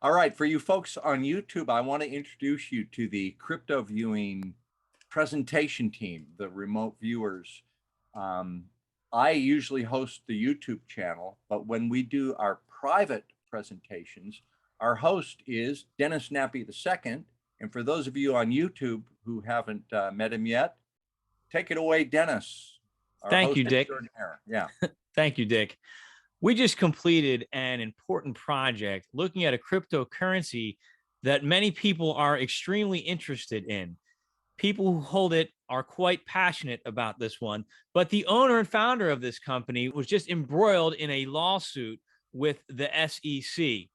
All right, for you folks on YouTube, I want to introduce you to the CryptoViewing presentation team, the remote viewers. Um, I usually host the YouTube channel, but when we do our private presentations, our host is Dennis Nappy II. And for those of you on YouTube who haven't met him yet, take it away, Dennis, our Thank host you, Dick. extraordinaire. Yeah. Thank you, Dick. We just completed an important project looking at a cryptocurrency that many people are extremely interested in. People who hold it are quite passionate about this one, but the owner and founder of this company was just embroiled in a lawsuit with the SEC.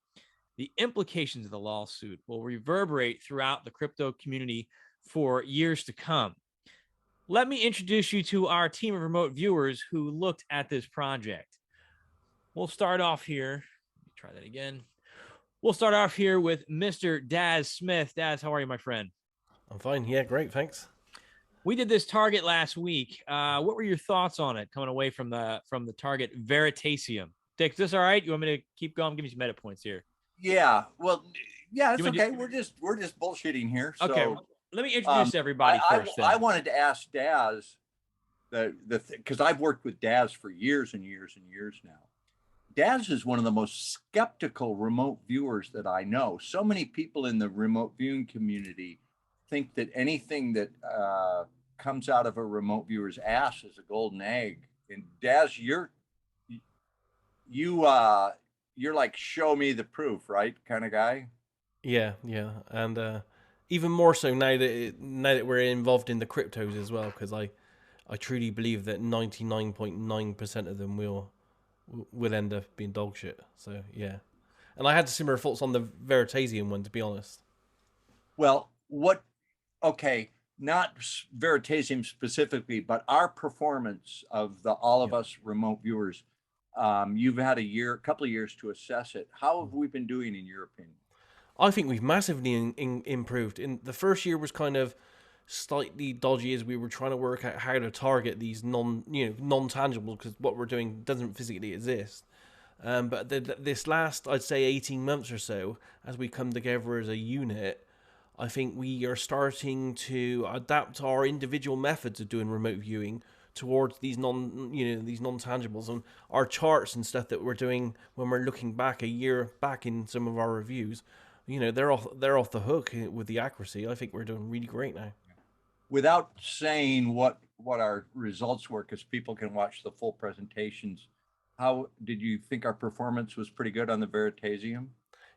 The implications of the lawsuit will reverberate throughout the crypto community for years to come. Let me introduce you to our team of remote viewers who looked at this project. We'll start off here. Let me try that again. We'll start off here with Mr. Daz Smith. Daz, how are you, my friend? I'm fine. Yeah, great. Thanks. We did this target last week. What were your thoughts on it coming away from the target Veritaseum? Dick, is this all right? You want me to keep going? Give me some meta points here. Yeah. Well, yeah, it's okay. Just... We're just bullshitting here. So, okay. Let me introduce everybody first. I wanted to ask Daz because I've worked with Daz for years and years and years now. Daz is one of the most skeptical remote viewers that I know. So many people in the remote viewing community think that anything that comes out of a remote viewer's ass is a golden egg. And Daz, you're like show me the proof, right? Kind of guy. Yeah, and even more so now that we're involved in the cryptos as well, because I truly believe that 99.9% of them will end up being dog shit. So yeah, and I had similar thoughts on the Veritaseum one, to be honest. Well, okay, not Veritaseum specifically, but our performance of all of us remote viewers. You've had a couple of years to assess it. How have we been doing in your opinion? I think we've massively improved. In the first year was kind of slightly dodgy as we were trying to work out how to target these non-tangibles, because what we're doing doesn't physically exist. But this last, I'd say, 18 months or so, as we come together as a unit, I think we are starting to adapt our individual methods of doing remote viewing towards these non-tangibles, and our charts and stuff that we're doing when we're looking back a year back in some of our reviews. They're off the hook with the accuracy. I think we're doing really great now. Without saying what our results were, because people can watch the full presentations, how did you think our performance was? Pretty good on the Veritaseum?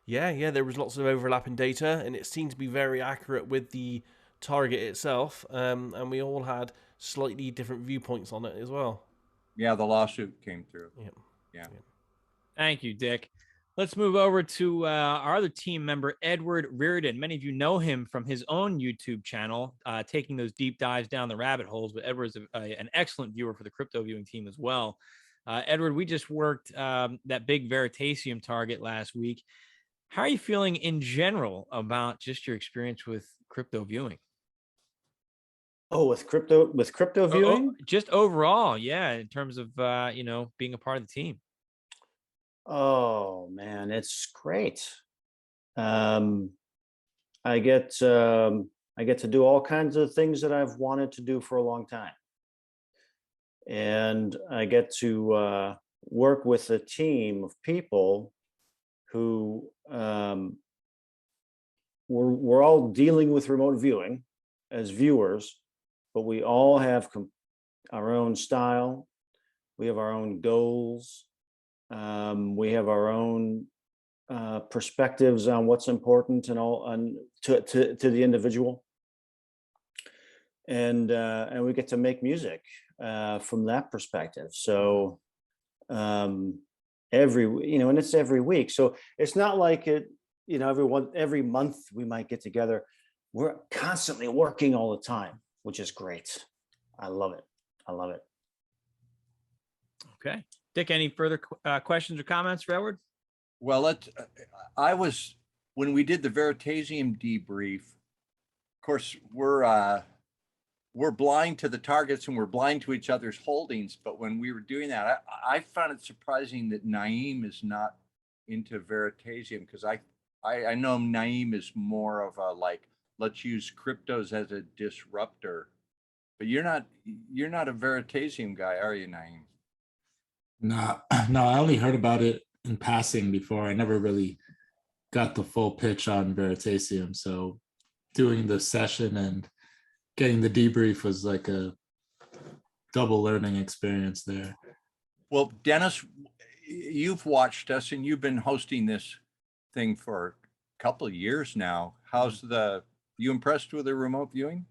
Yeah, there was lots of overlapping data, and it seemed to be very accurate with the target itself. And we all had slightly different viewpoints on it as well. Yeah, the lawsuit came through. Yeah. Thank you, Dick. Let's move over to our other team member, Edward Reardon. Many of you know him from his own YouTube channel, taking those deep dives down the rabbit holes, but Edward's an excellent viewer for the crypto viewing team as well. Edward, we just worked that big Veritaseum target last week. How are you feeling in general about just your experience with crypto viewing? Oh, with crypto viewing? Just overall, yeah, in terms of being a part of the team. Oh man, it's great. I get to do all kinds of things that I've wanted to do for a long time, and I get to work with a team of people who we're all dealing with remote viewing as viewers, but we all have our own style. We have our own goals. We have our own perspectives on what's important and to the individual, and we get to make music from that perspective. So and it's every week. So it's not like every month we might get together. We're constantly working all the time, which is great. I love it. Okay. Dick, any further questions or comments for Edward? Well, when we did the Veritaseum debrief, of course, we're blind to the targets and we're blind to each other's holdings. But when we were doing that, I found it surprising that Naeem is not into Veritaseum, because I know Naeem is more of a like, let's use cryptos as a disruptor, but you're not a Veritasium guy, are you, Naeem? No, no, I only heard about it in passing before. I never really got the full pitch on Veritasium. So doing the session and getting the debrief was like a double learning experience there. Well, Dennis, you've watched us and you've been hosting this thing for a couple of years now. How's you impressed with the remote viewing?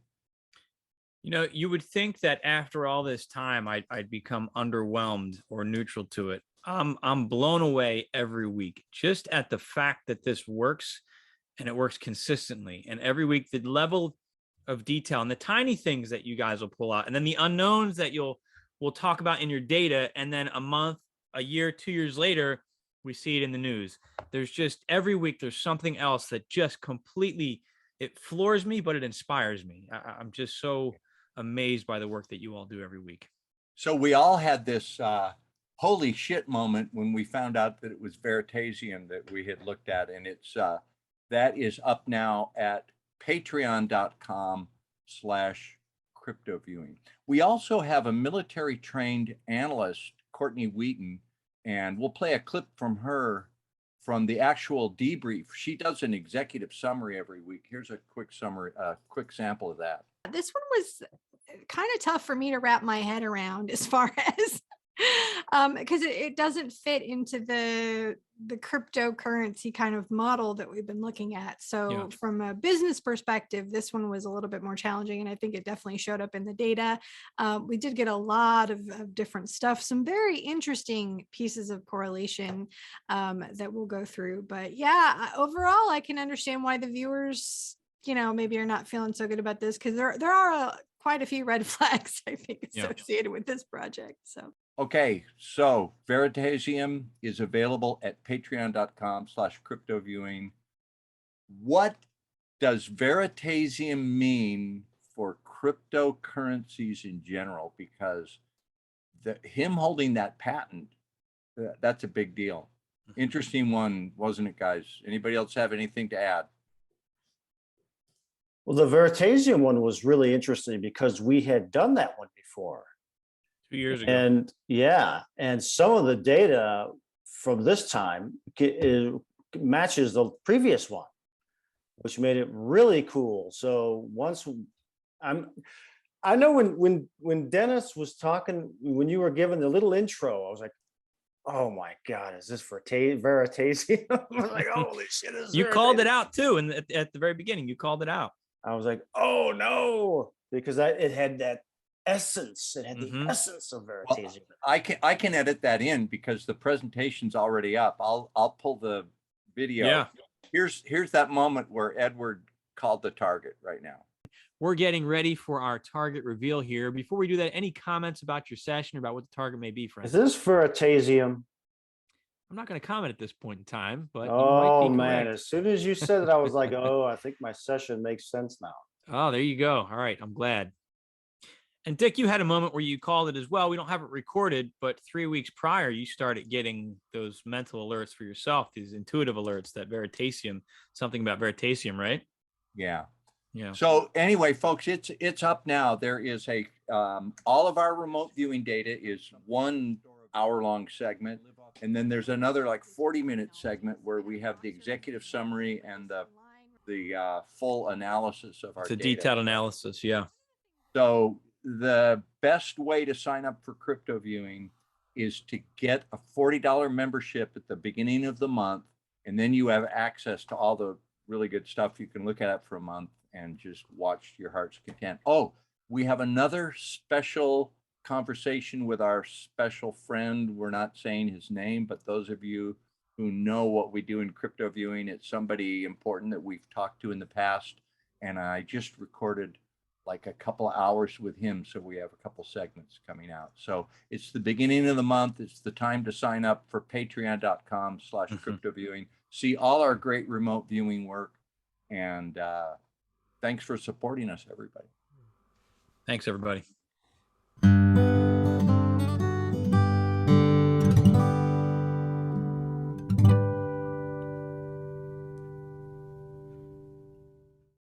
You know, you would think that after all this time, I'd become underwhelmed or neutral to it. I'm blown away every week just at the fact that this works, and it works consistently. And every week, the level of detail and the tiny things that you guys will pull out, and then the unknowns that we'll talk about in your data, and then a month, a year, 2 years later, we see it in the news. There's just every week there's something else that just completely, it floors me, but it inspires me. I'm just so amazed by the work that you all do every week. So we all had this holy shit moment when we found out that it was Veritasium that we had looked at, and it's that is up now at patreon.com/cryptoviewing. We also have a military trained analyst, Courtney Wheaton, and we'll play a clip from her from the actual debrief. She does an executive summary every week. Here's a quick summary, a quick sample of that. This one was kind of tough for me to wrap my head around as far as because it doesn't fit into the cryptocurrency kind of model that we've been looking at. So from a business perspective, this one was a little bit more challenging, and I think it definitely showed up in the data. We did get a lot of different stuff, some very interesting pieces of correlation that we'll go through. But yeah, overall, I can understand why the viewers, you know, maybe are not feeling so good about this, because there are quite a few red flags, I think, associated with this project. So. Okay, so Veritasium is available at patreon.com/cryptoviewing. What does Veritasium mean for cryptocurrencies in general? Because him holding that patent, that's a big deal. Interesting one, wasn't it, guys? Anybody else have anything to add? Well, the Veritasium one was really interesting because we had done that one before. 2 years ago. And yeah, and some of the data from this time matches the previous one, which made it really cool. So once I know when Dennis was talking, when you were given the little intro, I was like, oh my God, is this for Veritasium? I was like, holy shit. You called it out too. And at the very beginning, you called it out. I was like, oh no, because it had that essence. It had the essence of Veritasium. Well, I can edit that in because the presentation's already up. I'll pull the video. Yeah. Here's that moment where Edward called the target right now. We're getting ready for our target reveal here. Before we do that, any comments about your session or about what the target may be, friends? Is this Veritasium? I'm not going to comment at this point in time, but oh you might be man, correct. as soon as you said it, I was like, oh, I think my session makes sense now. Oh, there you go. All right, I'm glad. And Dick, you had a moment where you called it as well. We don't have it recorded, but 3 weeks prior, you started getting those mental alerts for yourself, these intuitive alerts that Veritasium, something about Veritasium, right? Yeah. Yeah. So anyway, folks, it's up now. There is a all of our remote viewing data is 1 hour-long segment, and then there's another like 40-minute segment where we have the executive summary and the full analysis of our It's a data. detailed analysis. Yeah. So the best way to sign up for CryptoViewing is to get a $40 membership at the beginning of the month, and then you have access to all the really good stuff. You can look at it for a month and just watch your heart's content. Oh, we have another special conversation with our special friend. We're not saying his name, but those of you who know what we do in CryptoViewing, it's somebody important that we've talked to in the past. And I just recorded like a couple of hours with him. So we have a couple segments coming out. So it's the beginning of the month. It's the time to sign up for patreon.com/cryptoviewing. See all our great remote viewing work. And thanks for supporting us, everybody. Thanks, everybody.